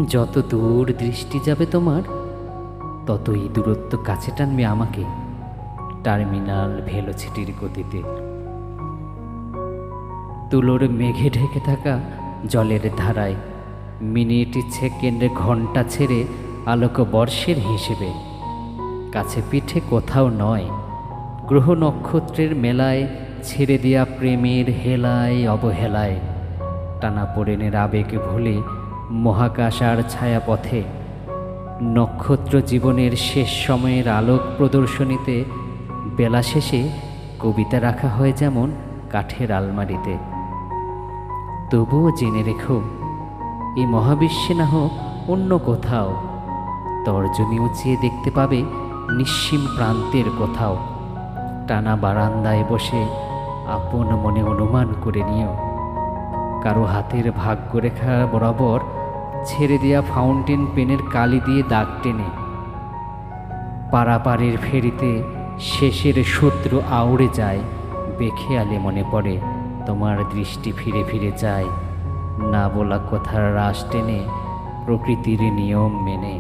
যত দূর দৃষ্টি যাবে তোমার, ততই দূরত্ব কাছে টানবে আমাকে টার্মিনাল ভেলোসিটির গতিতে। তুলোর মেঘে ঢেকে থাকা জলের ধারায় মিনিট সেকেন্ড ঘন্টা ছেড়ে আলোক বর্ষের হিসেবে কাছে পিঠে কোথাও নয়, গ্রহ নক্ষত্রের মেলায় ছেড়ে দেয়া প্রেমের হেলায় অবহেলায় টানাপোড়েনের আবেগ ভুলে মহাকাশ আর ছায়াপথে নক্ষত্র জীবনের শেষ সময়ের আলোক প্রদর্শনীতে বেলা শেষে কবিতা রাখা হয় যেমন কাঠের আলমারিতে। তবুও জেনে রেখো, এই মহাবিশ্বে না হোক অন্য কোথাও তর্জনী উঁচিয়ে দেখতে পাবে নিঃসীম প্রান্তের কোথাও। টানা বারান্দায় বসে আপন মনে অনুমান করে নিও, কারো হাতের ভাগ্যরেখা বরাবর ছেড়ে দেয়া ফাউন্টেন পেনের কালি দিয়ে দাগ টেনে পারাপারের ফেরিতে শেষের শত্রু আউড়ে যায়। বেখেয়ালে মনে পড়ে তোমার দৃষ্টি ফিরে ফিরে যায়, না বলা কথার রাশ টেনে প্রকৃতির নিয়ম মেনে।